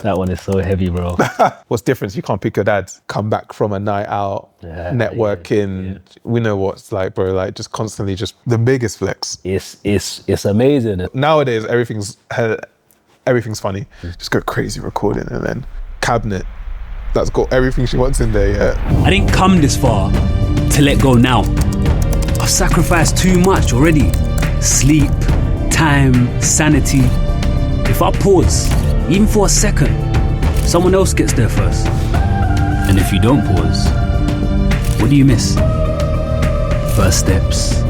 That one is so heavy, bro. What's different? You can't pick your dad. Come back from a night out, networking. Yeah. We know what it's like, bro. Like just constantly, just the biggest flex. It's amazing. Nowadays, everything's funny. Just go crazy recording, and then cabinet that's got everything she wants in there. Yeah. I didn't come this far to let go now. I've sacrificed too much already. Sleep, time, sanity. If I pause, even for a second, someone else gets there first. And if you don't pause, what do you miss? First steps,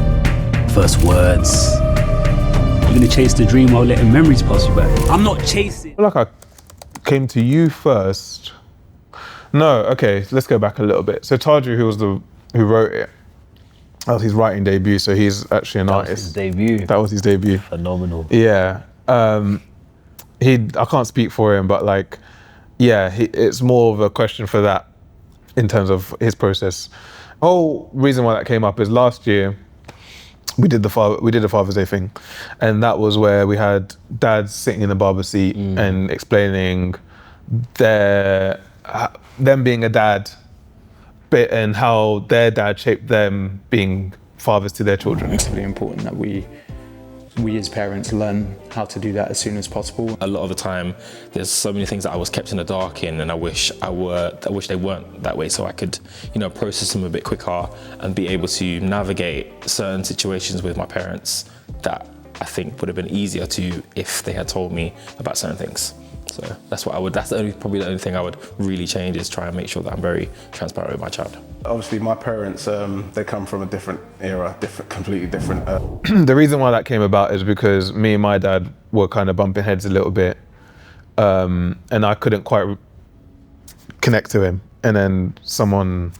first words. You're gonna chase the dream while letting memories pass you by. I'm not chasing. I feel like I came to you first. No, okay, let's go back a little bit. So Tadri, who wrote it, that was his writing debut, so he's actually an artist. That was his debut. Phenomenal. Yeah. I can't speak for him, but like, yeah, it's more of a question for that in terms of his process. Whole reason why that came up is last year we did the Father's Day thing, and that was where we had dads sitting in the barber seat and explaining them being a dad bit and how their dad shaped them being fathers to their children. It's really important that we as parents learn how to do that as soon as possible. A lot of the time, there's so many things that I was kept in the dark in, and I wish they weren't that way, so I could, process them a bit quicker and be able to navigate certain situations with my parents that I think would have been easier to if they had told me about certain things. So that's probably the only thing I would really change, is try and make sure that I'm very transparent with my child. Obviously my parents, they come from a different era, completely different. The reason why that came about is because me and my dad were kind of bumping heads a little bit, and I couldn't quite connect to him. And then someone,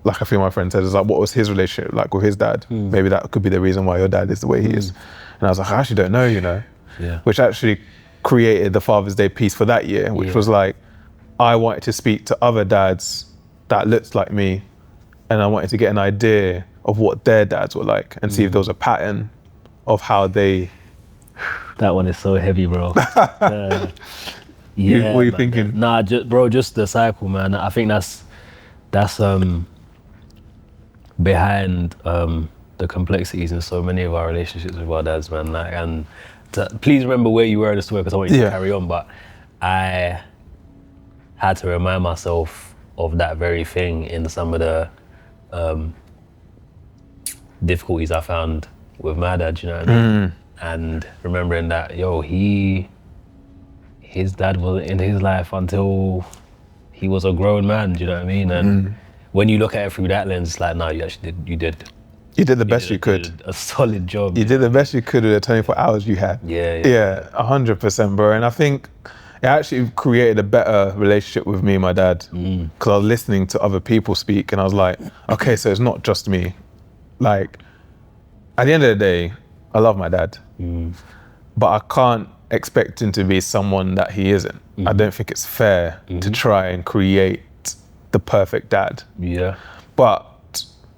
like a few of my friends said, like, what was his relationship like with his dad? Maybe that could be the reason why your dad is the way he is. And I was like, I actually don't know, Yeah. Which actually created the Father's Day piece for that year, which was like, I wanted to speak to other dads that looked like me, and I wanted to get an idea of what their dads were like and see if there was a pattern of how they... That one is so heavy, bro. What are you thinking? Nah, just the cycle, man. I think that's behind the complexities in so many of our relationships with our dads, man. Like, and please remember where you were in the story, because I want you to carry on, but I had to remind myself of that very thing in some of the difficulties I found with my dad, you know what I mean? And remembering that, his dad wasn't in his life until he was a grown man, do you know what I mean? And when you look at it through that lens, it's like, no, you did the best you could. A solid job. You did the best you could with the 24 hours you had. Yeah, 100%, bro. And I think it actually created a better relationship with me and my dad, because I was listening to other people speak, and I was like, okay, so it's not just me. Like, at the end of the day, I love my dad, but I can't expect him to be someone that he isn't. I don't think it's fair to try and create the perfect dad. Yeah. But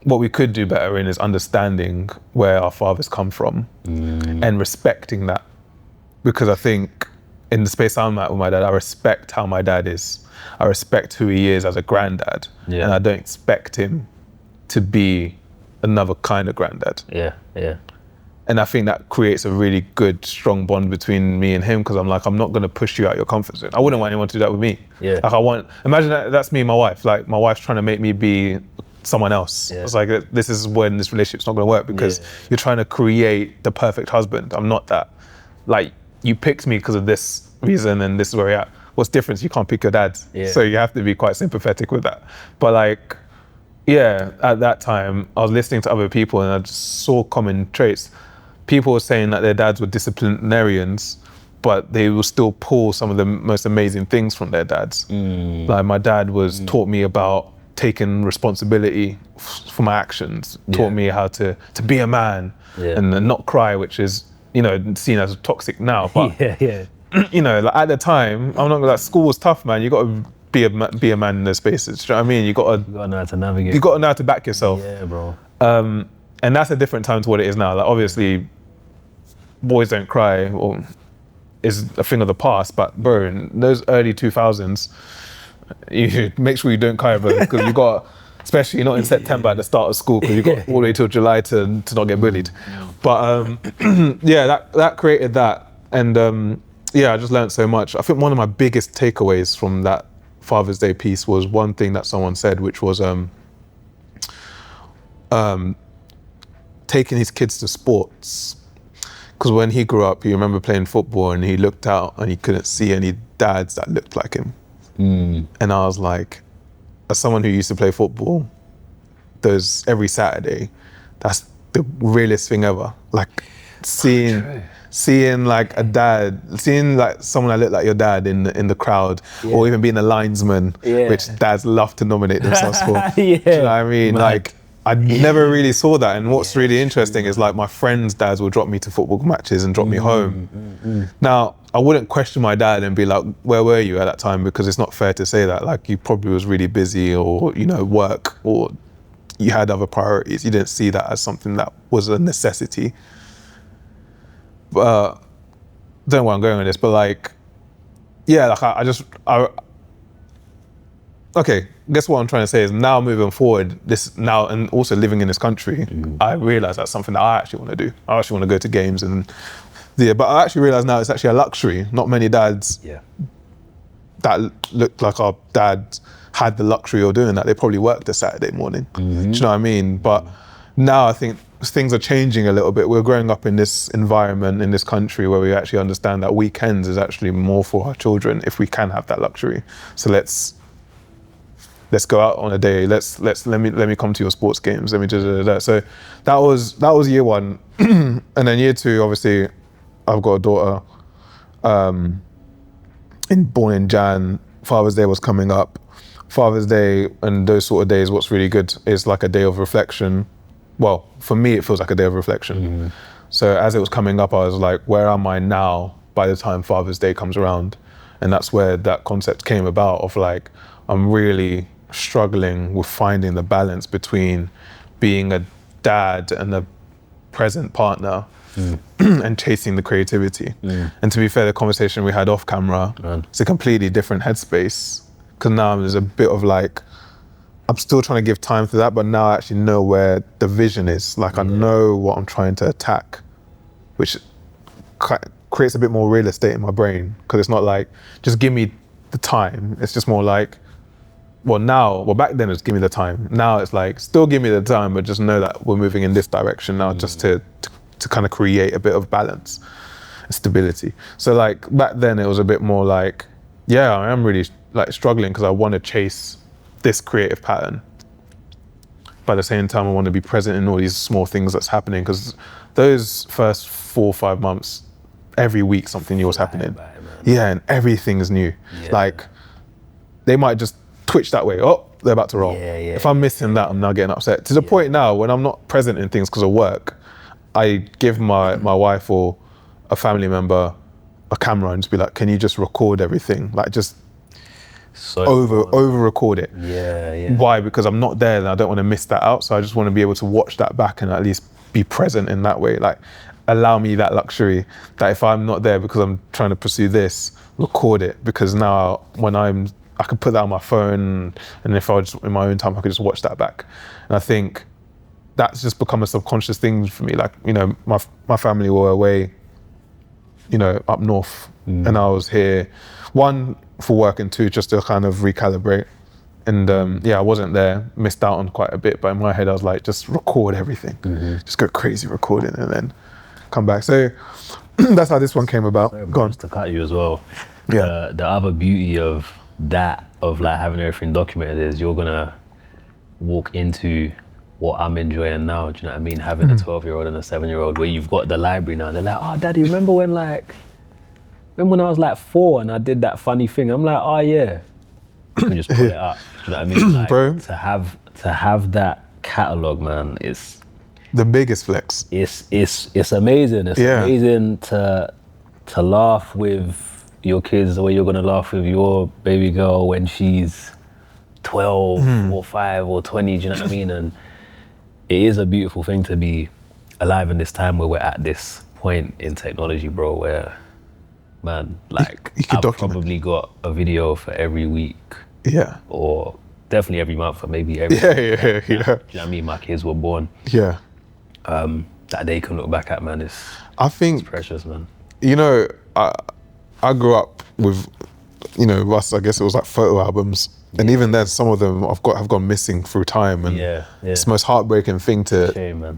what we could do better in is understanding where our fathers come from and respecting that. Because I think in the space I'm at with my dad, I respect how my dad is. I respect who he is as a granddad. Yeah. And I don't expect him to be another kind of granddad. Yeah. And I think that creates a really good, strong bond between me and him, because I'm like, I'm not gonna push you out your comfort zone. I wouldn't want anyone to do that with me. Yeah. Like imagine that's me and my wife. Like, my wife's trying to make me be someone else. Yeah. It's like, this is when this relationship's not gonna work, because you're trying to create the perfect husband. I'm not that. Like, you picked me because of this reason, and this is where you're at. What's different? You can't pick your dad. Yeah. So you have to be quite sympathetic with that. But like, at that time, I was listening to other people and I just saw common traits. People were saying that their dads were disciplinarians, but they will still pull some of the most amazing things from their dads. Like, my dad taught me about taking responsibility for my actions, taught me how to be a man and not cry, which is, seen as toxic now. But, like, at the time, I'm not gonna, like, school was tough, man. You got to be a man in those spaces. Do you know what I mean? You got to know how to navigate. You got to know how to back yourself. Yeah, bro. And that's a different time to what it is now. Like, obviously, boys don't cry, or is a thing of the past. But bro, in those early 2000s, you make sure you don't cry, bro, because you got, especially not in September at the start of school, because you got all the way till July to not get bullied. But yeah, that created that, and yeah, I just learned so much. I think one of my biggest takeaways from that Father's Day piece was one thing that someone said, which was taking his kids to sports. Because when he grew up, he remember playing football and he looked out and he couldn't see any dads that looked like him. And I was like, as someone who used to play football, every Saturday, that's the realest thing ever. Like seeing like a dad, seeing like someone that looked like your dad in the crowd, or even being a linesman, which dads love to nominate themselves for. Do you know what I mean? Like, I never really saw that. And what's really interesting is like my friends' dads will drop me to football matches and drop me home. Now, I wouldn't question my dad and be like, where were you at that time? Because it's not fair to say that. Like, you probably was really busy, or, you know, work, or you had other priorities. You didn't see that as something that was a necessity. Don't know where I'm going with this, but like, yeah, like okay, guess what I'm trying to say is now moving forward, and also living in this country, I realize that's something that I actually want to do. I actually want to go to games but I actually realize now it's actually a luxury. Not many dads that look like our dad had the luxury of doing that. They probably worked a Saturday morning. Do you know what I mean? But now I think things are changing a little bit. We're growing up in this environment, in this country, where we actually understand that weekends is actually more for our children if we can have that luxury. So let's go out on a day. Let me come to your sports games. Let me do. So that was year one, and then year two, obviously, I've got a daughter. Born in Jan. Father's Day was coming up. Father's Day and those sort of days, what's really good is like a day of reflection. Well, for me, it feels like a day of reflection. So as it was coming up, I was like, where am I now by the time Father's Day comes around? And that's where that concept came about of like, I'm really struggling with finding the balance between being a dad and a present partner and chasing the creativity. And to be fair, the conversation we had off camera, it's a completely different headspace. Because now there's a bit of like, I'm still trying to give time to that, but now I actually know where the vision is. Like I know what I'm trying to attack, which creates a bit more real estate in my brain. Because it's not like, just give me the time. It's just more like, back then it was give me the time. Now it's like, still give me the time, but just know that we're moving in this direction now, just to kind of create a bit of balance and stability. So like back then it was a bit more like, yeah, I am really like struggling because I want to chase this creative pattern. But at the same time, I want to be present in all these small things that's happening, because those first 4 or 5 months, every week something new was happening. And everything's new. Like they might just twitch that way. Oh, they're about to roll. If I'm missing that, I'm now getting upset. To the point now when I'm not present in things because of work, I give my wife or a family member a camera and just be like, can you just record everything? Like just over record it. Why? Because I'm not there and I don't want to miss that out. So I just want to be able to watch that back and at least be present in that way. Like allow me that luxury that if I'm not there because I'm trying to pursue this, record it. Because now when I can put that on my phone, and if I was in my own time, I could just watch that back. And I think that's just become a subconscious thing for me. Like, you know, my family were away, you know, up north, and I was here, 1, for work, and 2, just to kind of recalibrate. And I wasn't there, missed out on quite a bit, but in my head I was like, just record everything. Just go crazy recording and then come back. So that's how this one came about. Go on. Just to cut you as well. The other beauty of that, of like having everything documented, is you're gonna walk into what I'm enjoying now. Do you know what I mean? Having a 12-year-old and a 7-year-old, where you've got the library now. They're like, oh, Daddy, remember when I was like 4 and I did that funny thing? I'm like, oh yeah. You can just pull it up. Do you know what I mean? Like, bro, to have that catalog, man, it's the biggest flex. It's amazing. It's amazing to laugh with your kids the way you're gonna laugh with your baby girl when she's 12 or 5 or 20. Do you know what I mean? And it is a beautiful thing to be alive in this time where we're at this point in technology, bro, where man, like you could I've document. probably got a video for every week, Yeah. or definitely every month, or maybe every. Yeah. Do you know what I mean? My kids were born. Yeah. That they can look back at, man. I think It's precious, man. you know, I grew up with, you know, us. I guess it was like photo albums, and even then, some of them have gone missing through time, and it's the most heartbreaking thing to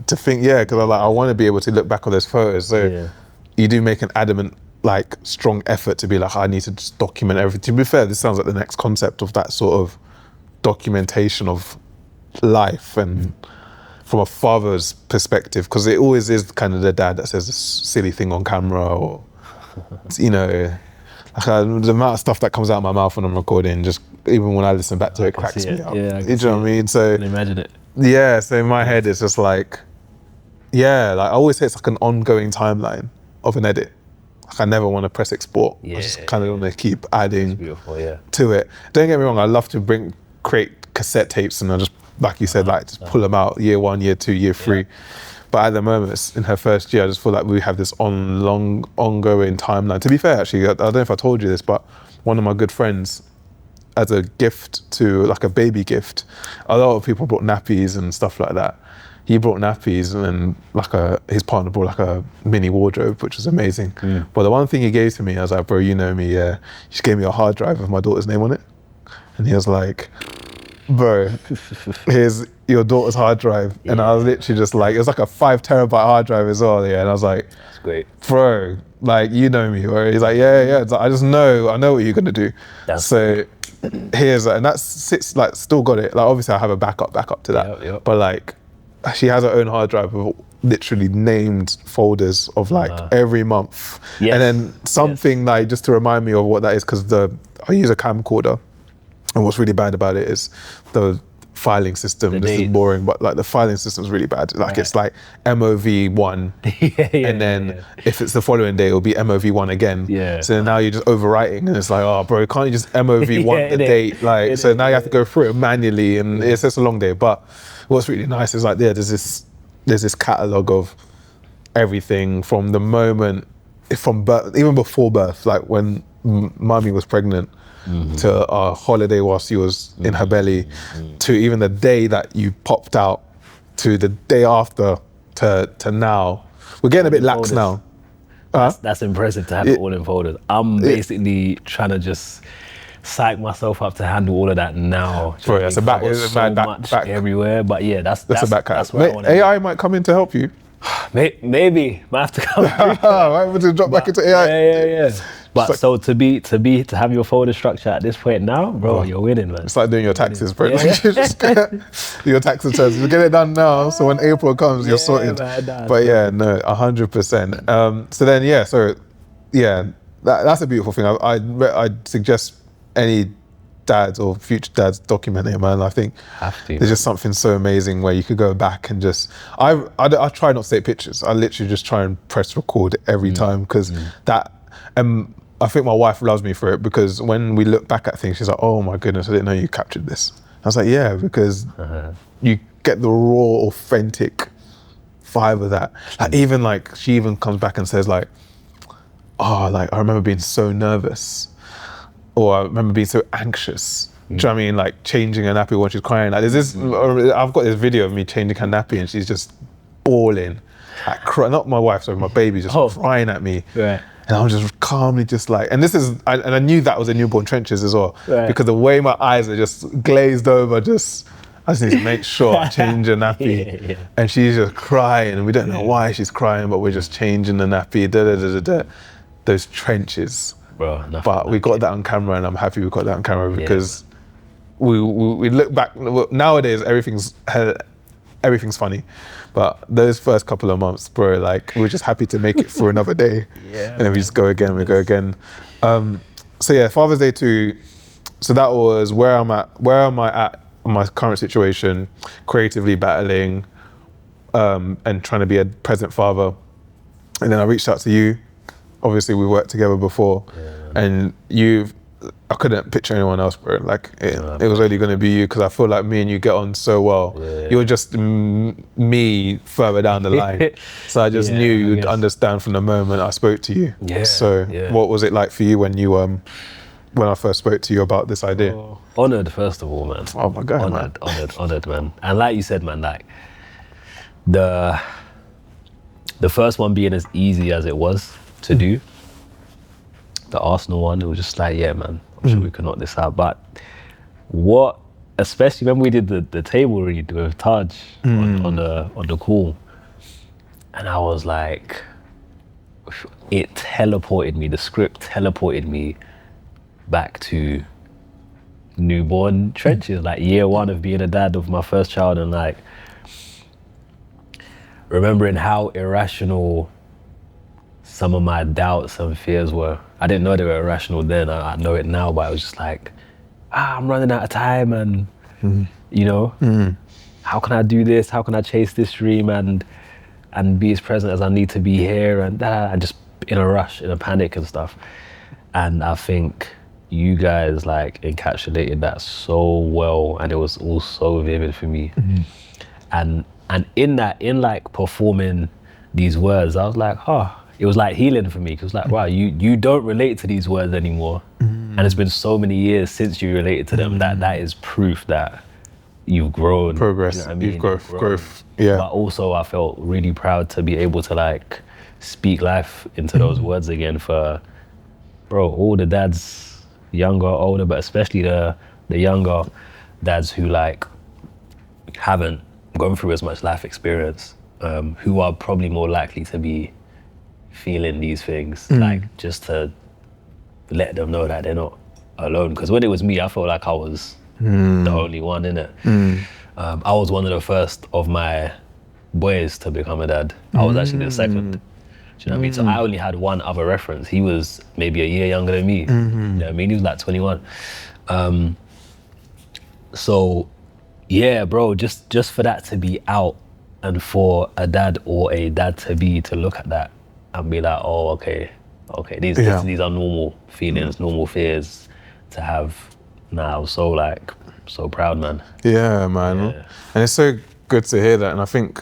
think. Yeah, because I want to be able to look back on those photos. So you do make an adamant, like, strong effort to be like, I need to just document everything. To be fair, this sounds like the next concept of that sort of documentation of life, and from a father's perspective, because it always is kind of the dad that says this silly thing on camera, or you know, like, the amount of stuff that comes out of my mouth when I'm recording, just even when I listen back to it, cracks me up. Yeah, you know what I mean? So I can imagine it. Yeah, so in my head it's just like, like I always say it's like an ongoing timeline of an edit. Like I never want to press export. I just kind of want to keep adding to it. Don't get me wrong, I love to create cassette tapes, and I just, like you said, like just pull them out year 1, year 2, year 3. But at the moment, it's in her first year, I just feel like we have this ongoing timeline. To be fair, actually, I don't know if I told you this, but one of my good friends, as a gift to, like a baby gift, a lot of people brought nappies and stuff like that. He brought nappies, and his partner brought like a mini wardrobe, which was amazing. But the one thing he gave to me, I was like, bro, you know me, He just gave me a hard drive with my daughter's name on it. And he was like, bro, here's your daughter's hard drive. And I was literally just like, it was like a 5 terabyte hard drive as well. And I was like, that's great, bro, like, you know me. Or he's like, yeah. It's like, I know what you're gonna do. So here's, and that sits, like, still got it. Like, obviously I have a backup to that. But like, she has her own hard drive with literally named folders of like every month. And then something like, just to remind me of what that is, because I use a camcorder. And what's really bad about it is the filing system. This is boring, but like the filing system is really bad. Like it's like MOV1, and then if it's the following day, it'll be MOV1 again. So then now you're just overwriting, and it's like, oh, bro, can't you just MOV1 the date? Like, so now you have to go through it manually, and it's just a long day. But what's really nice is like, there's this catalogue of everything from the moment, from birth, even before birth, like when mummy was pregnant, to our holiday while she was in her belly, to even the day that you popped out, to the day after, to now. We're getting a bit lax now. That's impressive to have it all in folders. I'm basically trying to just psych myself up to handle all of that now. Bro, that's much everywhere. But yeah, that's a back cat. That's where I want AI might come in to help you. Maybe might have to come. Right, we'll just drop back into AI. Yeah. But like, so to have your folder structure at this point now, bro, you're winning, man. It's like doing your taxes, bro. Your tax returns. You get it done now, so when April comes, you're sorted. Man, but yeah, no, 100%. So then, that's a beautiful thing. I'd suggest any dads or future dads document it, man. I think there's just something so amazing where you could go back and just, I try not to take pictures. I literally just try and press record every time, because I think my wife loves me for it, because when we look back at things, she's like, oh my goodness, I didn't know you captured this. I was like, yeah, because you get the raw, authentic vibe of that. Like, even like, she even comes back and says like, oh, like I remember being so nervous, or I remember being so anxious. Do you know what I mean? Like changing a nappy when she's crying. Like I've got this video of me changing her nappy and she's just bawling, like, not my wife, sorry, my baby just crying at me. And I'm just calmly just like, and I knew that was a newborn trenches as well, because the way my eyes are just glazed over, I just need to make sure I change a nappy. And she's just crying, and we don't know why she's crying, but we're just changing the nappy, those trenches. Bro, but we got that on camera, and I'm happy we got that on camera, because we look back, nowadays everything's funny. But those first couple of months, bro, like, we're just happy to make it through another day. And then we just go again, So yeah, Father's Day 2. So that was where am I at in my current situation, creatively battling, and trying to be a present father. And then I reached out to you. Obviously we worked together before, and you've I couldn't picture anyone else, bro. Like it was only going to be you, because I feel like me and you get on so well. Yeah. You're just me further down the line. So I just knew you'd understand from the moment I spoke to you. Yeah. So what was it like for you when you when I first spoke to you about this idea? Honored, first of all, man. Oh my God, Honored, man. And like you said, man, like the first one being as easy as it was to do, the Arsenal one, it was just like, yeah, man, I'm sure we can knock this out. But especially when we did the table read with Taj on the call, and I was like, it teleported me, the script teleported me back to newborn trenches, like year one of being a dad of my first child, and like remembering how irrational some of my doubts and fears were. I didn't know they were irrational then, I know it now, but I was just like, I'm running out of time, and you know, how can I do this? How can I chase this dream and be as present as I need to be here, and just in a rush, in a panic and stuff. And I think you guys like encapsulated that so well, and it was all so vivid for me. And in like performing these words, I was like, it was like healing for me, because like, wow, you don't relate to these words anymore. And it's been so many years since you related to them, that is proof that you've grown. Progress, you know what I mean? you've growth, yeah. But also I felt really proud to be able to like speak life into those words again for, bro, all the dads, younger, older, but especially the younger dads who like haven't gone through as much life experience, who are probably more likely to be feeling these things, like just to let them know that they're not alone. Because when it was me, I felt like I was the only one in it. I was one of the first of my boys to become a dad. I was actually the second. Do you know what I mean? So I only had one other reference. He was maybe a year younger than me. You know what I mean? He was like 21. So yeah, bro, just for that to be out, and for a dad or a dad-to-be to look at that and be like, oh, okay, these are normal feelings, normal fears to have. Now, I was so proud, man. Yeah, man. Yeah. And it's so good to hear that. And I think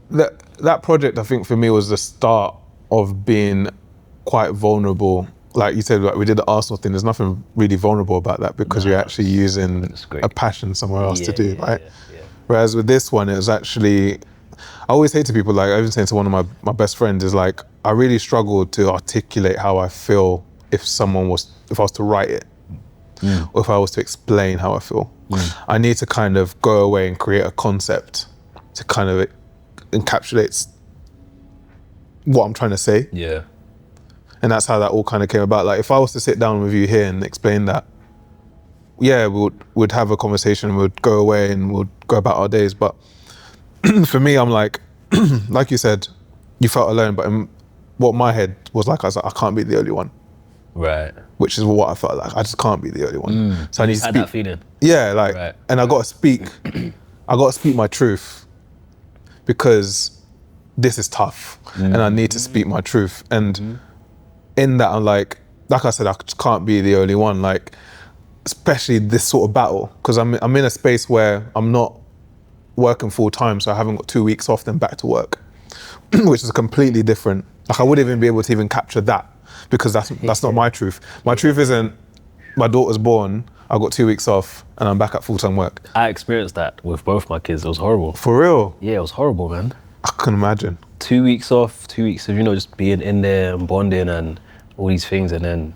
that project, I think for me, was the start of being quite vulnerable. Like you said, like we did the Arsenal thing, there's nothing really vulnerable about that, because you're actually using a passion somewhere else to do, right? Yeah. Whereas with this one, it was actually, I always say to people, like I even say to one of my best friends, is like, I really struggled to articulate how I feel if I was to write it, or if I was to explain how I feel. I need to kind of go away and create a concept to kind of encapsulate what I'm trying to say. Yeah. And that's how that all kind of came about. Like if I was to sit down with you here and explain that, yeah, we'd have a conversation, we'd go away and we'd go about our days. But for me, I'm like you said, you felt alone, but what my head was like, I was like, I can't be the only one. Right. Which is what I felt like. I just can't be the only one. So I need to speak. That feeling. Yeah, like, and I got to speak. I got to speak my truth, because this is tough, and I need to speak my truth. And in that, I'm like I said, I just can't be the only one. Like, especially this sort of battle, because I'm in a space where I'm not working full time, so I haven't got 2 weeks off, then back to work, which is completely different. Like I wouldn't even be able to even capture that, because that's not my truth. My truth isn't my daughter's born, I got 2 weeks off, and I'm back at full-time work. I experienced that with both my kids. It was horrible. For real? Yeah, it was horrible, man. I can imagine. 2 weeks off, 2 weeks of, just being in there and bonding and all these things, and then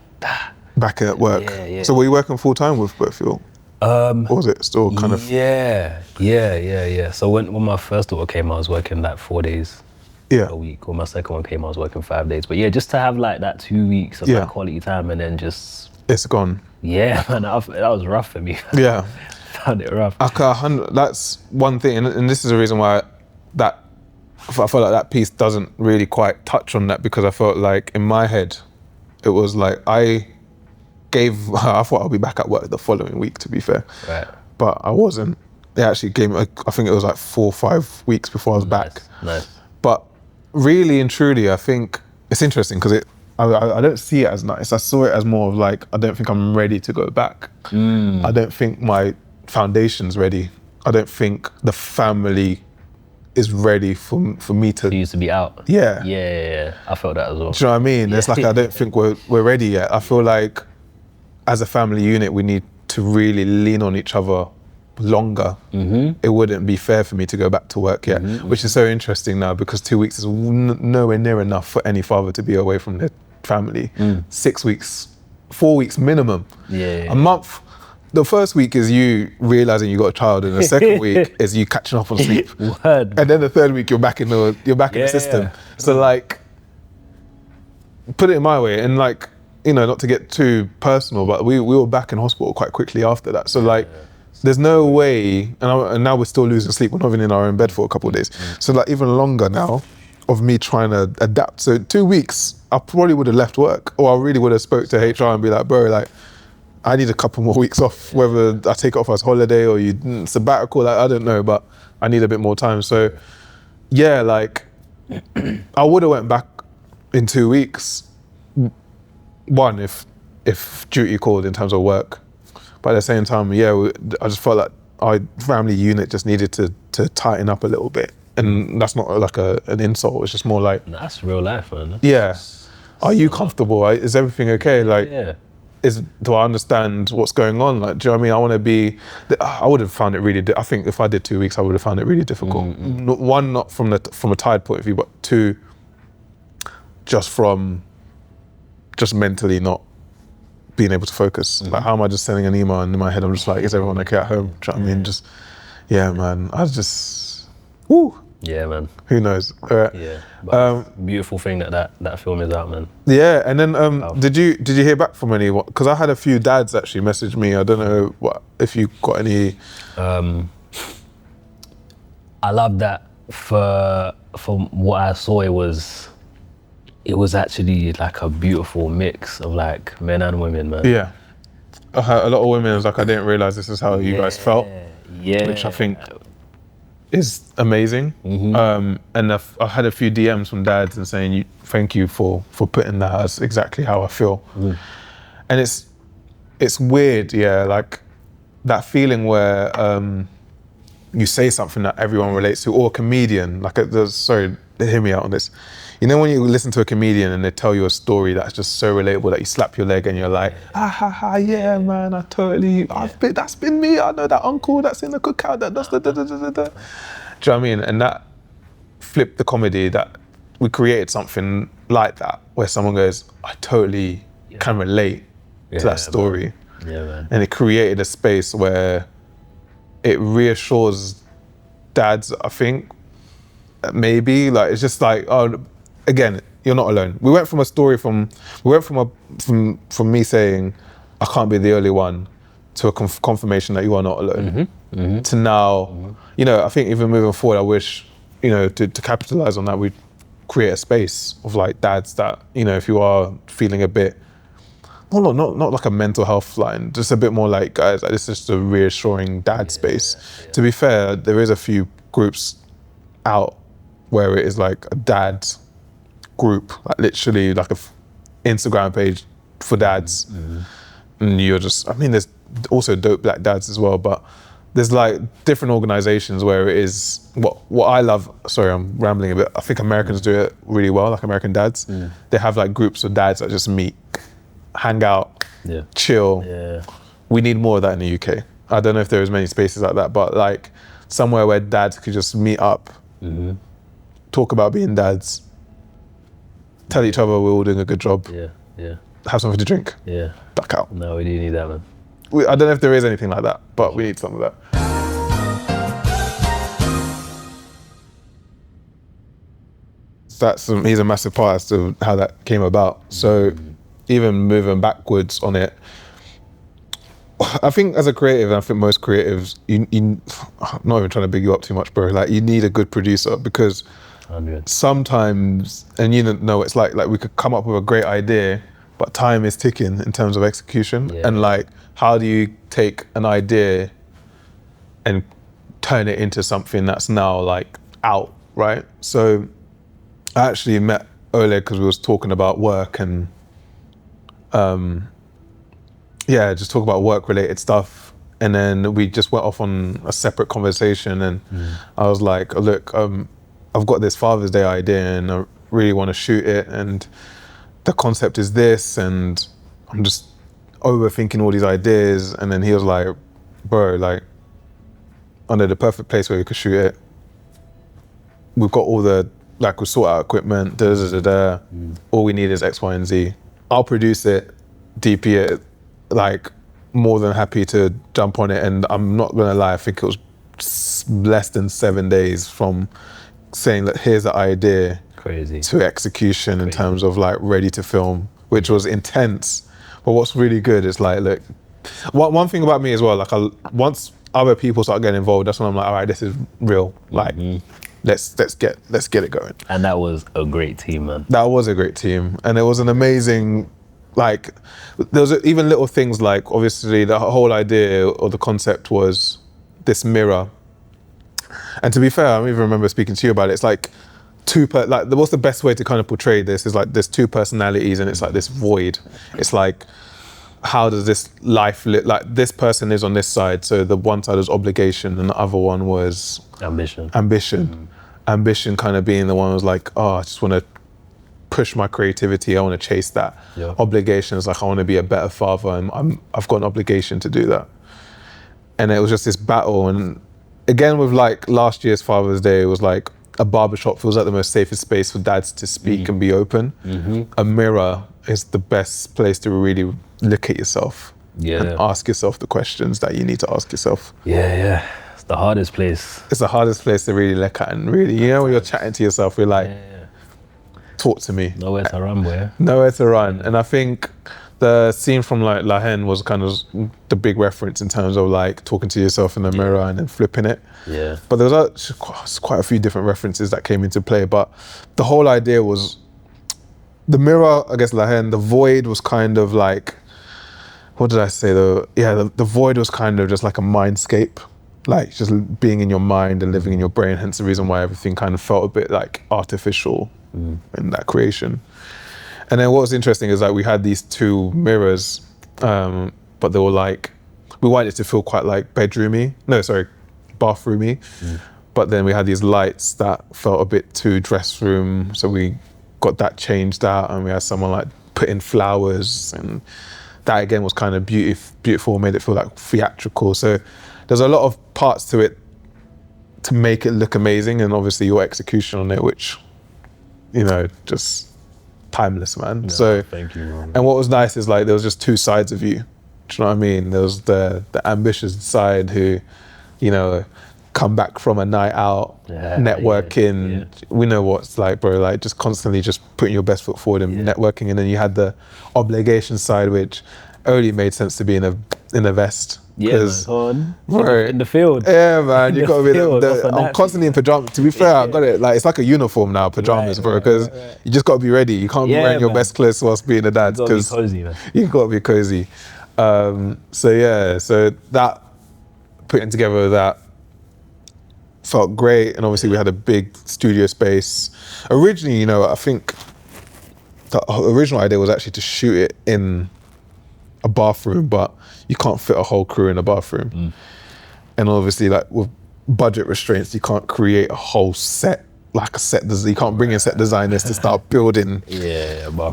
back at work. Yeah. So were you working full-time with both of you? Or was it still kind of? Yeah. So when my first daughter came, I was working like 4 days a week. When my second one came, I was working 5 days. But yeah, just to have like that 2 weeks of like quality time, and then just... It's gone. Yeah, man, that was rough for me. Yeah. Found it rough. That's one thing, and this is the reason why I felt like that piece doesn't really quite touch on that, because I felt like in my head, it was like I thought I'll be back at work the following week, to be fair. Right. But I wasn't. It actually gave me, I think it was like 4 or 5 weeks before I was back. Nice. But really and truly, I think it's interesting, because I don't see it as nice. I saw it as more of like, I don't think I'm ready to go back. I don't think my foundation's ready. I don't think the family is ready for me to. You used to be out. Yeah. Yeah. I felt that as well. Do you know what I mean? It's like, I don't think we're ready yet. I feel like as a family unit, we need to really lean on each other longer. It wouldn't be fair for me to go back to work yet, which is so interesting now, because 2 weeks is nowhere near enough for any father to be away from their family. 6 weeks, 4 weeks minimum. A month. The first week is you realizing you got a child, and the second week is you catching up on sleep. Word. And then the third week you're back in the system. So like, put it in my way, and like, you know, not to get too personal, but we were back in hospital quite quickly after that. So like, there's no way, and now we're still losing sleep. We're not even in our own bed for a couple of days. So like, even longer now of me trying to adapt. So 2 weeks, I probably would have left work, or I really would have spoke to HR and be like, bro, like, I need a couple more weeks off, whether I take it off as holiday or sabbatical, like, I don't know, but I need a bit more time. So yeah, like, I would have went back in 2 weeks. One, if duty called in terms of work. But at the same time, yeah, I just felt like our family unit just needed to tighten up a little bit. And that's not like an insult, it's just more like... That's real life, man. Yeah. Are you comfortable? Is everything okay? Like, Yeah. Do I understand what's going on? Like, do you know what I mean? I want to be... I would have found it really... I think if I did 2 weeks, I would have found it really difficult. One, not from a tired point of view, but two, just mentally not being able to focus. Like, how am I just sending an email, and in my head I'm just like, is everyone okay at home? Do you know what I mean? Just, yeah, man. I was just, woo. Yeah, man. Who knows? Yeah. But beautiful thing that film is out, man. Yeah, and then did you hear back from anyone? Because I had a few dads actually message me. I don't know if you got any. I love that from what I saw, it was actually like a beautiful mix of like men and women, man. Yeah. A lot of women was like, I didn't realize this is how you guys felt. Yeah. Which I think is amazing. And I had a few DMs from dads and saying, thank you for putting that as exactly how I feel. And it's weird, yeah, like that feeling where you say something that everyone relates to, or a comedian, like sorry, hear me out on this. You know when you listen to a comedian and they tell you a story that's just so relatable that you slap your leg and you're like, yeah, man, that's been me. I know that uncle that's in the cookout that does the da-da-da-da-da. Do you know what I mean? And that flipped the comedy, that we created something like that, where someone goes, I totally can relate to that story. Man. Yeah, man. And it created a space where it reassures dads, I think, maybe, like, it's just like, oh, again, you're not alone. We went from me saying, I can't be the only one, to a confirmation that you are not alone. To now, you know, I think even moving forward, I wish, you know, to capitalize on that, we create a space of like dads that, you know, if you are feeling a bit, not like a mental health line, just a bit more like, guys, this is just a reassuring dad space. Yeah. To be fair, there is a few groups out where it is like a dad group, like literally like a Instagram page for dads. And you're just, I mean, there's also dope black dads as well, but there's like different organizations where it is, what I love, sorry, I'm rambling a bit. I think Americans do it really well, like American dads. They have like groups of dads that just meet, hang out, chill. Yeah. We need more of that in the UK. I don't know if there is many spaces like that, but like somewhere where dads could just meet up, talk about being dads, tell each other we're all doing a good job. Have something to drink. Duck out. No, we do need that, man. I don't know if there is anything like that, but we need some of that. He's a massive part as to how that came about. So even moving backwards on it, I think as a creative, and I think most creatives, I'm not even trying to big you up too much, bro. Like, you need a good producer, because 100. Sometimes, and you don't know, it's like we could come up with a great idea, but time is ticking in terms of execution. And like, how do you take an idea and turn it into something that's now like out, right? So I actually met Oleg because we was talking about work and just talk about work related stuff. And then we just went off on a separate conversation, and I was like, oh, look, I've got this Father's Day idea and I really want to shoot it, and the concept is this, and I'm just overthinking all these ideas. And then he was like, bro, like, under the perfect place where we could shoot it. We've got all the, like, we sort out equipment, all we need is X, Y, and Z. I'll produce it, DP it, like, more than happy to jump on it. And I'm not gonna lie, I think it was less than 7 days from saying that here's the idea to execution in terms of like ready to film, which was intense. But what's really good is like, look, one thing about me as well, like once other people start getting involved, that's when I'm like, all right, this is real. Like, let's get it going. And that was a great team, man. That was a great team, and it was an amazing. Like, there was even little things like, obviously, the whole idea or the concept was this mirror. And to be fair, I don't even remember speaking to you about it. It's like what's the best way to kind of portray this is like there's two personalities and it's like this void. It's like, how does this life look? Like, this person is on this side, so the one side was obligation and the other one was ambition. Ambition kind of being the one who was like, oh, I just want to push my creativity, I want to chase that. Obligation is like, I want to be a better father, and I've got an obligation to do that. And it was just this battle. And again, with like last year's Father's Day, it was like a barbershop feels like the most safest space for dads to speak and be open. A mirror is the best place to really look at yourself and ask yourself the questions that you need to ask yourself. It's the hardest place. It's the hardest place to really look at, and really, you know, when you're chatting to yourself, you're like, talk to me. Nowhere to run, boy. Nowhere to run. And I think the scene from like La Haine was kind of the big reference in terms of like talking to yourself in the mirror and then flipping it. But there was quite a few different references that came into play. But the whole idea was the mirror, I guess La Haine, the void was kind of like, what did I say though? The void was kind of just like a mindscape, like just being in your mind and living in your brain, hence the reason why everything kind of felt a bit like artificial in that creation. And then what was interesting is like we had these two mirrors, but they were like, we wanted it to feel quite like bathroomy. But then we had these lights that felt a bit too dress room, so we got that changed out, and we had someone like put in flowers, and that again was kind of beautiful, made it feel like theatrical. So there's a lot of parts to it to make it look amazing, and obviously your execution on it, which, you know, just timeless, man. So thank you, man. And what was nice is like there was just two sides of you. Do you know what I mean? There was the ambitious side who, you know, come back from a night out, networking. We know what it's like, bro, like just constantly just putting your best foot forward and networking. And then you had the obligation side, which only made sense to be in a vest. Bro, in the field. Yeah, man, you gotta be I'm constantly in pajamas. To be fair, I got it. Like, it's like a uniform now, pajamas, bro, because you just gotta be ready. You can't be wearing your best clothes whilst being a dad. You gotta be cozy, man. You gotta be cozy. So that, putting together that felt great. And obviously we had a big studio space. Originally, you know, I think the original idea was actually to shoot it in a bathroom, but you can't fit a whole crew in a bathroom. And obviously, like with budget restraints, you can't create a whole set, like a set design. You can't bring in set designers to start building,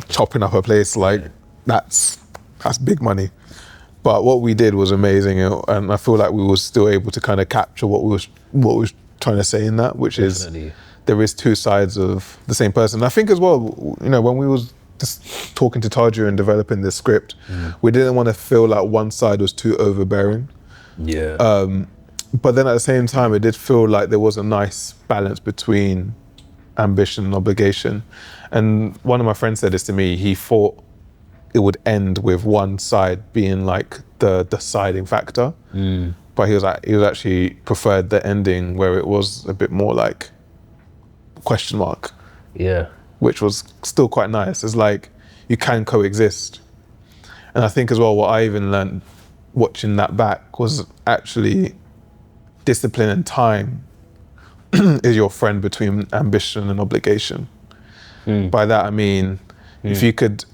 chopping up a place. Like that's big money. But what we did was amazing, and I feel like we were still able to kind of capture what we was trying to say in that, which is there is two sides of the same person. And I think as well, you know, when we was just talking to Taju and developing this script, we didn't want to feel like one side was too overbearing. But then at the same time, it did feel like there was a nice balance between ambition and obligation. And one of my friends said this to me, he thought it would end with one side being like the deciding factor. But he was actually preferred the ending where it was a bit more like question mark. Which was still quite nice. It's like you can coexist. And I think as well, what I even learned watching that back was actually discipline and time is your friend between ambition and obligation. By that I mean, if you could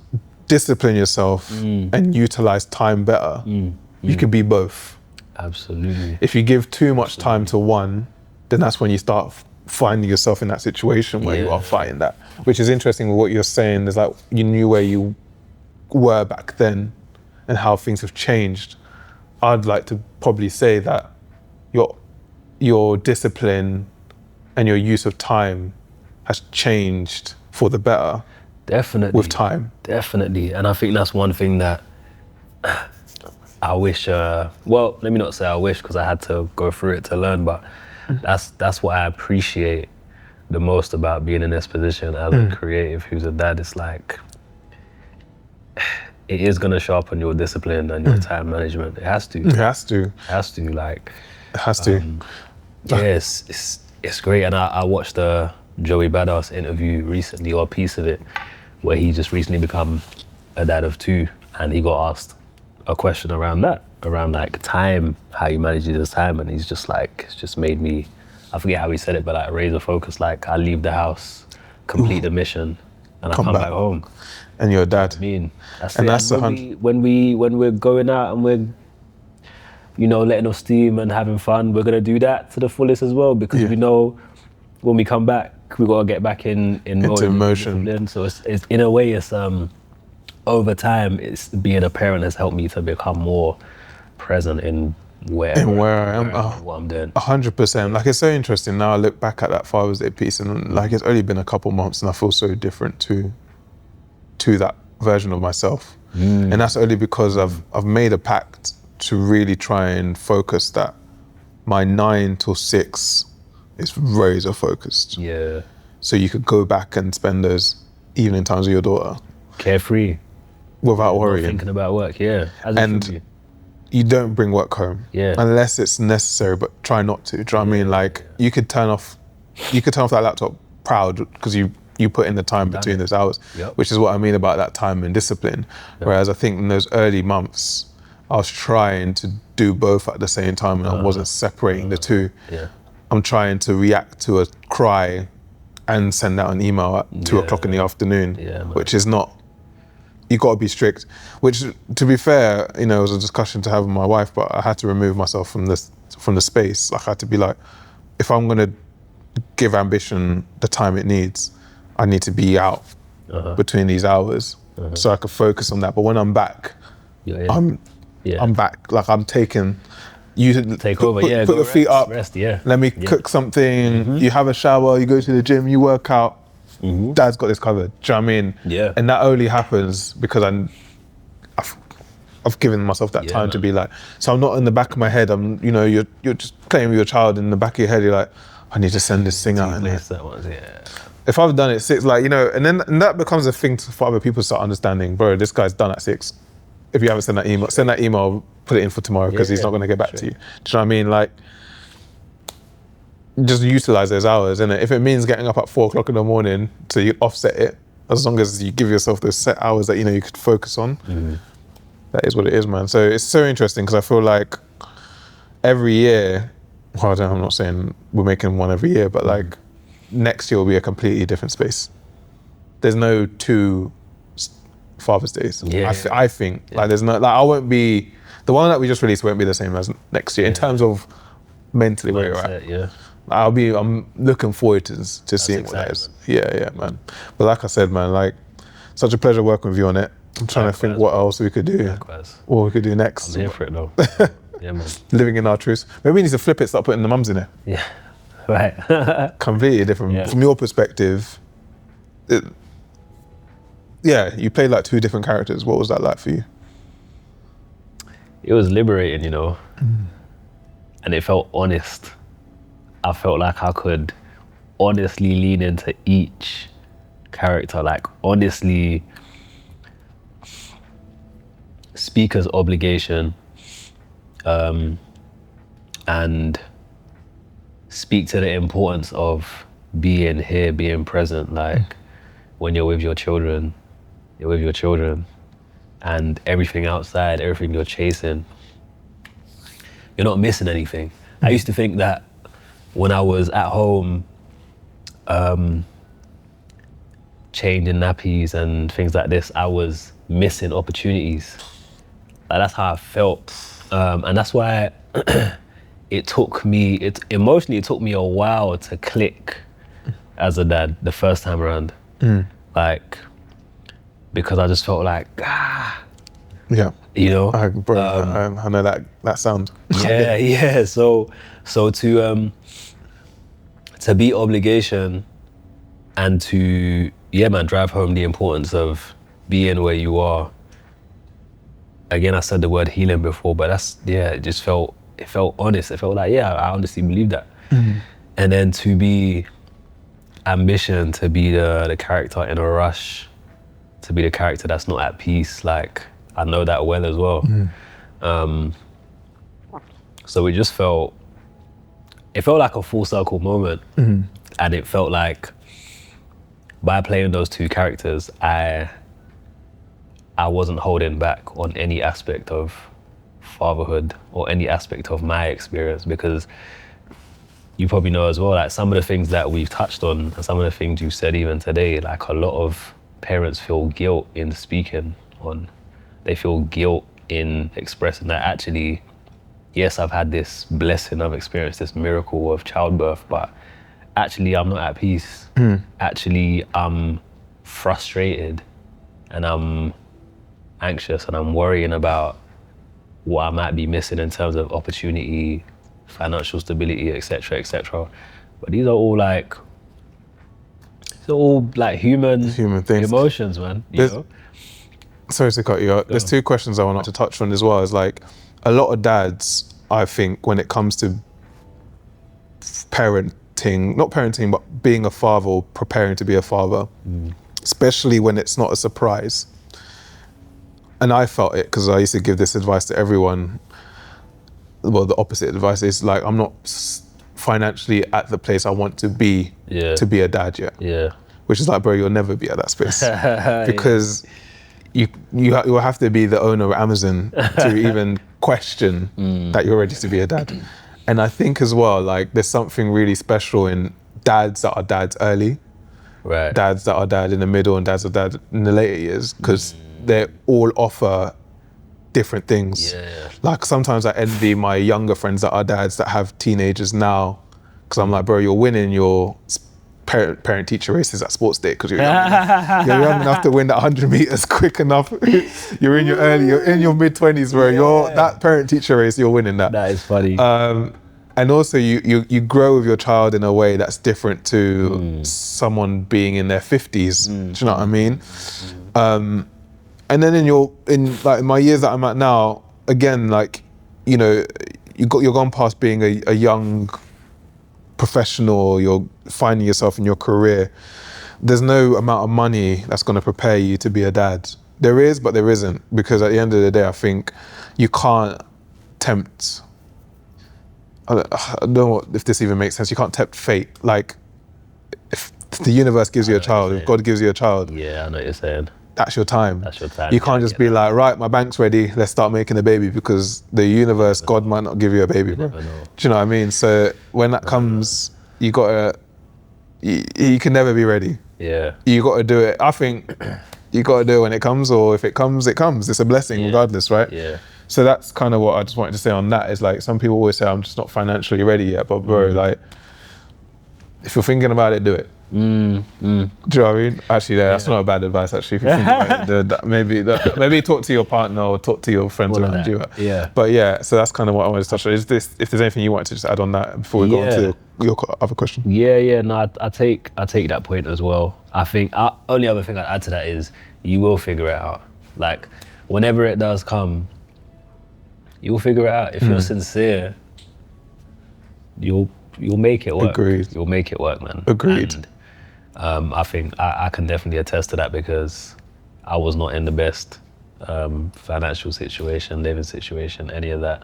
discipline yourself and utilize time better, you could be both. Absolutely. If you give too much time to one, then that's when you start finding yourself in that situation where you are fighting that. Which is interesting with what you're saying. There's like, you knew where you were back then and how things have changed. I'd like to probably say that your discipline and your use of time has changed for the better. Definitely. With time. Definitely. And I think that's one thing that I wish, well, let me not say I wish, because I had to go through it to learn, but that's what I appreciate the most about being in this position as a creative who's a dad. It's like, it is gonna sharpen your discipline and your time management. It has to. It has to. It has to, like. It has to. Yes, it's great. And I watched a Joey Badass interview recently, or a piece of it, where he just recently become a dad of 2, and he got asked a question around that, around like time, how he manages his time, and he's just like, it's just made me, I forget how he said it, but like razor focus, like I leave the house, complete the mission, and I come back home. And you're a dad. I mean, that's and it. That's and when we're going out and we're, you know, letting off steam and having fun, we're gonna do that to the fullest as well, because we know when we come back, we gotta get back in into motion. So it's in a way, it's over time, it's being a parent has helped me to become more present in where I am, what I'm doing. 100%. Like, it's so interesting now. I look back at that Father's Day piece, and like, it's only been a couple months, and I feel so different to that version of myself. And that's only because I've made a pact to really try and focus that my 9 till 6 is razor focused. Yeah. So you could go back and spend those evening times with your daughter. Carefree. Without worrying. Not thinking about work, And you don't bring work home. Unless it's necessary, but try not to. Do you know what I mean? Like, you could turn off that laptop proud because you put in the time between those hours, which is what I mean about that time and discipline. Whereas I think in those early months, I was trying to do both at the same time, and I wasn't separating the two. I'm trying to react to a cry and send out an email at 2 o'clock in the afternoon, which is not, you gotta be strict. Which, to be fair, you know, it was a discussion to have with my wife, but I had to remove myself from the space. Like, I had to be like, if I'm gonna give ambition the time it needs, I need to be out between these hours so I can focus on that. But when I'm back, I'm back. Like, I'm taking, you take put, over, put your feet up, rest, let me cook something, you have a shower, you go to the gym, you work out, Dad's got this covered. Do you know what I mean? And that only happens because I've given myself that time to be like, so I'm not in the back of my head, I'm, you know, you're just playing with your child in the back of your head, you're like, I need to send this thing out. If I've done it 6, like, you know, and that becomes a thing for other people to start understanding, bro, this guy's done at 6. If you haven't sent that email, put it in for tomorrow, because he's not going to get back to you. Do you know what I mean? Like, just utilize those hours, innit? If it means getting up at 4 o'clock in the morning to offset it, as long as you give yourself those set hours that, you know, you could focus on, that is what it is, man. So it's so interesting, because I feel like every year, well, I'm not saying we're making one every year, but like, next year will be a completely different space. There's no 2 Father's Days. I think like, there's no, like, I won't be, the one that we just released won't be the same as next year in terms of mentally where you're at. I'm looking forward to seeing what that is. Yeah, man. But like I said, man, like, such a pleasure working with you on it. I'm trying to think what else we could do. What we could do next. I'm here for it though. Yeah, man. Living in our truths. Maybe we need to flip it, start putting the mums in there. Yeah, right. Completely different. From your perspective, you played like 2 different characters. What was that like for you? It was liberating, you know, and it felt honest. I felt like I could honestly lean into each character, like honestly speak as obligation, and speak to the importance of being here, being present. Like, when you're with your children, you're with your children, and everything outside, everything you're chasing, you're not missing anything. I used to think that when I was at home, changing nappies and things like this, I was missing opportunities. Like, that's how I felt. And that's why it took me a while to click as a dad the first time around. Like, because I just felt like, Yeah. you know? I know that sound. Yeah. So to be obligation and to, drive home the importance of being where you are. Again, I said the word healing before, but it felt honest. It felt like, I honestly believe that. And then to be ambition, to be the character in a rush, to be the character that's not at peace, like, I know that well as well. So it felt like a full circle moment. And it felt like by playing those two characters, I wasn't holding back on any aspect of fatherhood or any aspect of my experience, because you probably know as well, like, some of the things that we've touched on and some of the things you said even today, like, a lot of parents feel guilt in speaking on. They feel guilt in expressing that actually, yes, I've had this blessing, I've experienced this miracle of childbirth, but actually I'm not at peace. Actually, I'm frustrated and I'm anxious and I'm worrying about what I might be missing in terms of opportunity, financial stability, etc., etc. But these are all like human things. Emotions, man. You know? Sorry to cut you out. There's two questions I want to touch on as well. Is like, a lot of dads, I think, when it comes to not parenting, but being a father or preparing to be a father, especially when it's not a surprise. And I felt it because I used to give this advice to everyone. Well, the opposite advice is like, I'm not financially at the place I want to be to be a dad yet. Yeah. Which is like, bro, you'll never be at that space because you will have to be the owner of Amazon to even question that you're ready to be a dad. And I think as well, like, there's something really special in dads that are dads early, right? Dads that are dad in the middle and dads that are dad in the later years, because they all offer different things. Yeah. Like, sometimes I envy my younger friends that are dads that have teenagers now, because I'm like, bro, you're winning your parent-teacher races at sports day because you're young enough to win that 100 meters quick enough. You're in your mid-20s where that parent-teacher race, you're winning that. That is funny. And also you grow with your child in a way that's different to someone being in their 50s. Do you know what I mean? And then in my years that I'm at now, again, like, you know, you're gone past being a young professional, you're finding yourself in your career. There's no amount of money that's going to prepare you to be a dad. There is, but there isn't, because at the end of the day, I think you can't tempt, I don't know if this even makes sense, you can't tempt fate. Like, if the universe gives you a child, if God gives you a child, yeah, I know what you're saying. That's your time. That's your time. You can't just be like, right, my bank's ready, let's start making a baby, because the universe, God might not give you a baby, bro. Do you know what I mean? So when that comes, you can never be ready. Yeah. You got to do it. I think you got to do it when it comes, or if it comes, it comes. It's a blessing regardless, right? Yeah. So that's kind of what I just wanted to say on that, is like, some people always say, I'm just not financially ready yet, but bro, like, if you're thinking about it, do it. Do you know what I mean? Actually, that's not a bad advice, actually. If you think about it, maybe talk to your partner or talk to your friends around you. Yeah. But yeah, so that's kind of what I wanted to touch on. If there's anything you wanted to just add on that before we go on to your other question? Yeah. No, I take that point as well. I think only other thing I'd add to that is you will figure it out. Like, whenever it does come, you'll figure it out. If you're sincere, you'll make it work. Agreed. You'll make it work, man. Agreed. And I think I can definitely attest to that, because I was not in the best financial situation, living situation, any of that.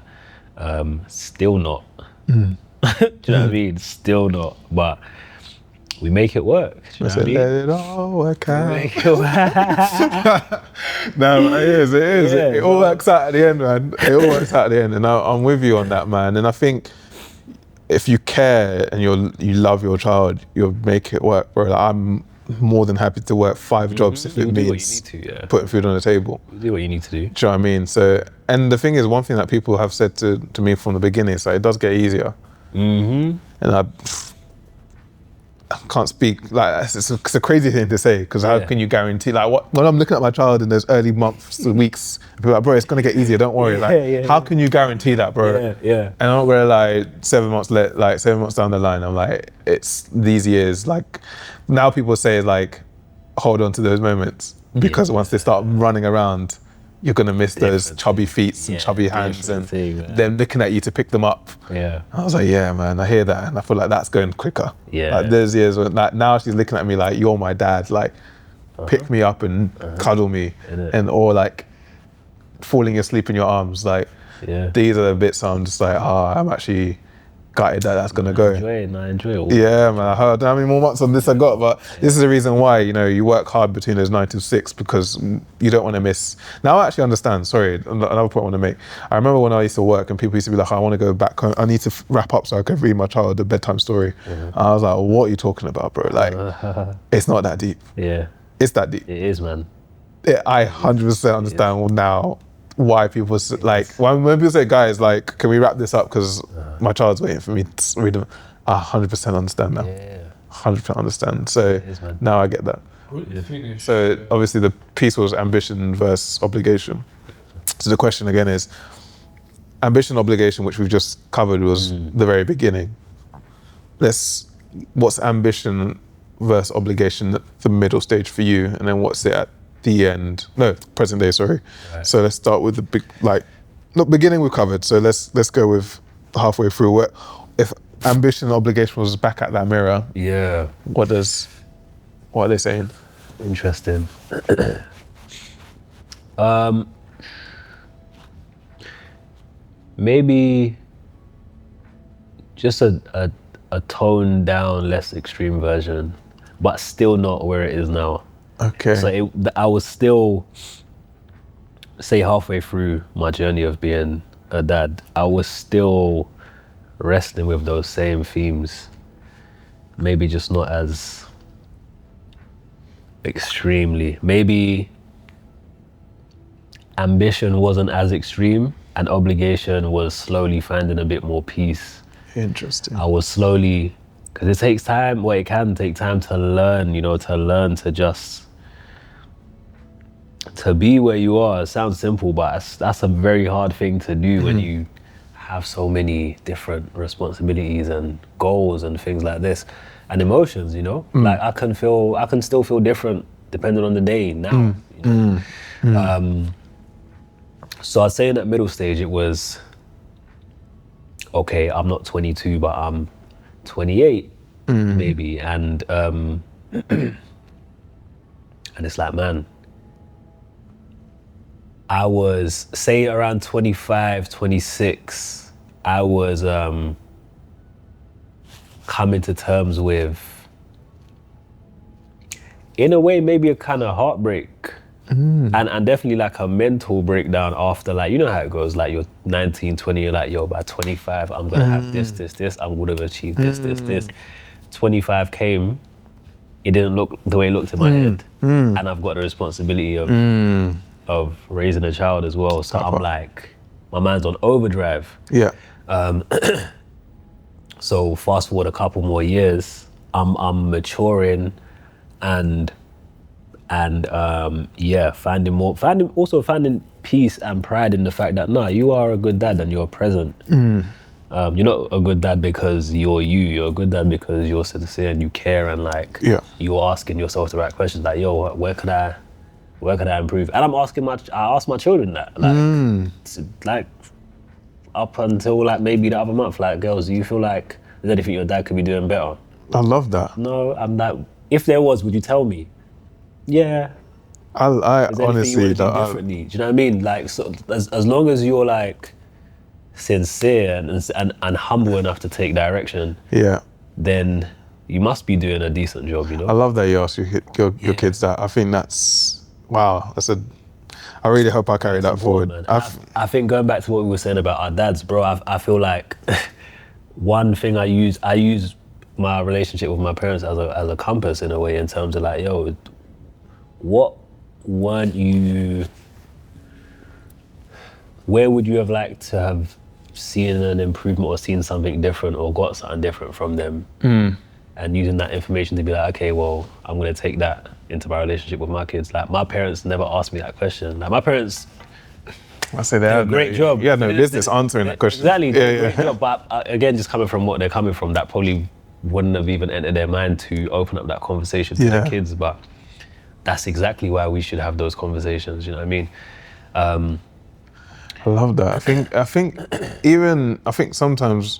Still not. Do you know what I mean? Still not. But we make it work. Do you know what I mean? Let it all work out. Make it work. No, it is. Yeah, it all works out at the end, man. It all works out at the end. And I'm with you on that, man. And I think if you care and you love your child, you'll make it work, bro. more than happy to work 5 jobs if it You'll do what you means need to, yeah. putting food on the table. You do what you need to do. Do you know what I mean? So, and the thing is, one thing that people have said to me from the beginning is that it does get easier. And I can't speak, like, it's a crazy thing to say, because how can you guarantee, like, when I'm looking at my child in those early months, weeks, people are like, bro, it's gonna get easier, don't worry. Like, how can you guarantee that, bro? And I'm not gonna lie, 7 months down the line, I'm like, it's these years, like, now people say, like, hold on to those moments, because once they start running around, you're gonna miss those chubby feet and chubby hands and them looking at you to pick them up. I was like, yeah, man, I hear that, and I feel like that's going quicker. Like, there's years when, like, now she's looking at me like, you're my dad, like, pick me up and cuddle me, and or like falling asleep in your arms. Like, these are the bits I'm just like, I'm actually gutted that's gonna go. I enjoy it all. Yeah, man, I heard how many more months on this I got, but this is the reason why, you know, you work hard between those 9 to 6, because you don't want to miss. Now I actually understand, sorry, another point I want to make. I remember when I used to work and people used to be like, I want to go back home, I need to wrap up so I can read my child a bedtime story. I was like, what are you talking about, bro? Like, it's not that deep. It's that deep. It is, man. I 100% understand now why people like, when people say, guys, like, can we wrap this up because my child's waiting for me to read them, I 100% understand now. 100% understand. So now I get that. So obviously the piece was ambition versus obligation. So the question again is, ambition, obligation, which we've just covered, was the very beginning. What's ambition versus obligation at the middle stage for you, and then what's it at the end? No, present day, sorry. So let's start with the big, like, look, beginning we've covered, so let's go with halfway through. Where, if ambition and obligation was back at that mirror, what are they saying? Interesting. Maybe just a toned down, less extreme version, but still not where it is now. So I was still, say, halfway through my journey of being a dad, I was still wrestling with those same themes, maybe just not as extremely. Maybe ambition wasn't as extreme, and obligation was slowly finding a bit more peace. Interesting. I was slowly, because it takes time, it can take time to learn, to just, to be where you are. It sounds simple, but that's a very hard thing to do when you have so many different responsibilities and goals and things like this, and emotions, Like, I can still feel different depending on the day now. So I'd say in that middle stage, it was, okay, I'm not 22, but I'm 28, maybe. And it's like, man, I was, say, around 25, 26, I was coming to terms with, in a way, maybe a kind of heartbreak. And definitely like a mental breakdown after, like, you know how it goes, like, you're 19, 20, you're like, yo, by 25, I'm gonna have this, I would have achieved this. 25 came, it didn't look the way it looked in my head. And I've got the responsibility of raising a child as well. So I'm like, my mind's on overdrive. So fast forward a couple more years, I'm maturing and finding peace and pride in the fact that, no, you are a good dad and you're present. You're not a good dad because you're a good dad because you're sincere and you care, and like, you're asking yourself the right questions, like, yo, where could I improve? And I ask my children that, like up until like maybe the other month, like, girls, do you feel like there's anything your dad could be doing better? I love that. No, I'm like, if there was, would you tell me? Yeah. I honestly, differently. Do you know what I mean? Like, so as long as you're like sincere and humble enough to take direction, then you must be doing a decent job, I love that you ask your kids that. I think that's, wow, I really hope I carry that forward. I think going back to what we were saying about our dads, bro, I feel like one thing I use my relationship with my parents as a compass in a way, in terms of like, yo, what weren't you, where would you have liked to have seen an improvement or seen something different or got something different from them? And using that information to be like, okay, well, I'm gonna take that into my relationship with my kids. Like, my parents never asked me that question. Like, my parents, I say they had a great job. You had no business answering that question. Exactly, great job. But again, just coming from what they're coming from, that probably wouldn't have even entered their mind to open up that conversation to their kids. But that's exactly why we should have those conversations. You know what I mean? I love that. I think sometimes,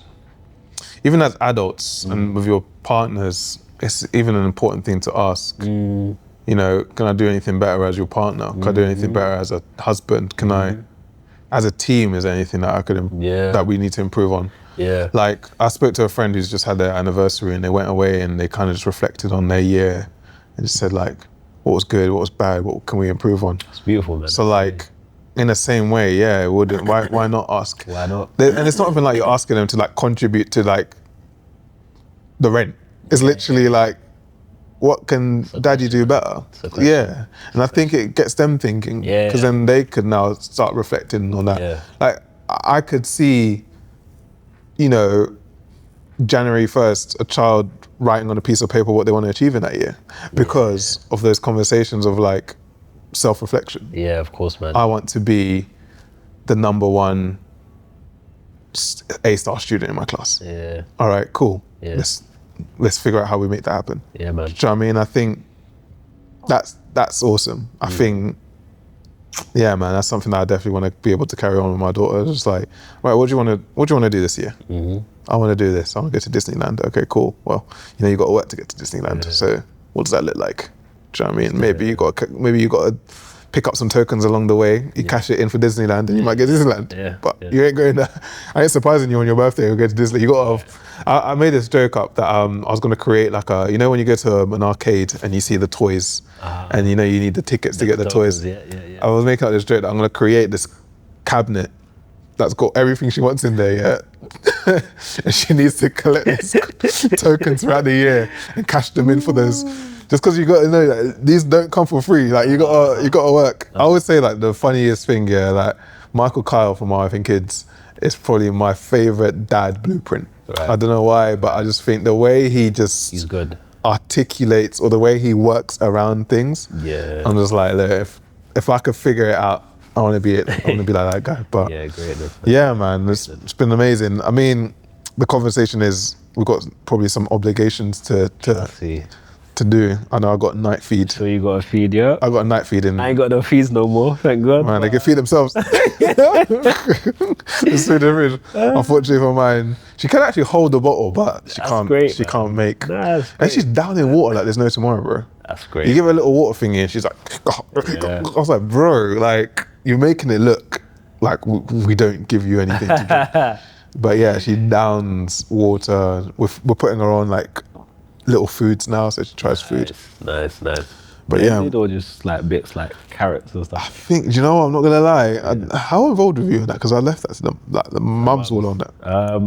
even as adults and with your partners, it's even an important thing to ask. You know, can I do anything better as your partner? Can I do anything better as a husband? Can I, as a team, is there anything that I could that we need to improve on? Yeah. Like, I spoke to a friend who's just had their anniversary and they went away and they kind of just reflected on their year and just said like, what was good, what was bad, what can we improve on? It's beautiful, man. So like, in the same way, why not ask? Why not? And it's not even like you're asking them to like contribute to like the rent. It's literally like, what can daddy do better? Yeah, and I think it gets them thinking, because then they could now start reflecting on that. Like, I could see, you know, January 1st, a child writing on a piece of paper what they want to achieve in that year because of those conversations of like self-reflection. Yeah, of course, man. I want to be the #1 A-star student in my class. Yeah. All right, cool. Yeah. Let's figure out how we make that happen. Yeah, man. Do you know what I mean? I think that's awesome. I think, yeah, man, that's something that I definitely want to be able to carry on with my daughter. Just like, right, what do you want to do this year? I want to do this. I want to go to Disneyland. Okay, cool. Well, you know, you got to work to get to Disneyland. So what does that look like? Do you know what I mean? Maybe you got to pick up some tokens along the way. You cash it in for Disneyland, and you might get Disneyland. But you ain't going there. I ain't surprising you on your birthday. You'll go to Disney. You got to. I made this joke up that I was going to create like a, you know, when you go to an arcade and you see the toys, and you know you need the tickets to get the toys. I was making up this joke that I'm going to create this cabinet that's got everything she wants in there. And she needs to collect these tokens throughout the year and cash them in for those. Just because you got to know that these don't come for free. Like, you got to work. I always say like the funniest thing, like Michael Kyle from My Wife and Kids is probably my favorite dad blueprint. Right. I don't know why, but I just think the way he's good, articulates, or the way he works around things. Yeah. I'm just like, look, if I could figure it out, I want to be like that guy. But yeah, great. Yeah, man, it's been amazing. I mean, the conversation is, we've got probably some obligations to do. I know I got night feed. So you got a feed, yeah? I got a night feed in. I ain't got no feeds no more, thank God. Man, they can feed themselves. It's so different. Unfortunately for mine, she can actually hold the bottle, but she can't make. And she's down in water like there's no tomorrow, bro. That's great. You give her a little water thingy and she's like, I was like, bro, like, you're making it look like we don't give you anything to drink. But yeah, she downs water. We're putting her on like little foods now, so she tries food. Nice. But yeah, or just like bits like carrots and stuff. I think, do you know what? I'm not gonna lie. How involved were you in that? Because I left that to them. Like, the mum's all on that.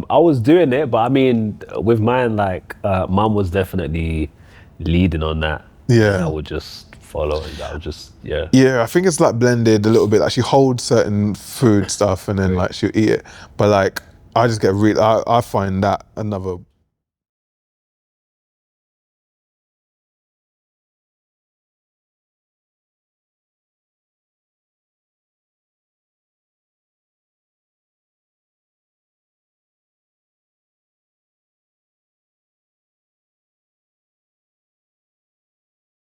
I was doing it, but I mean, with mine, like, mum was definitely leading on that. Yeah. And I would just follow it. I would just, Yeah, I think it's like blended a little bit. Like, she holds certain food stuff and then like she'll eat it. But like, I just get I find that another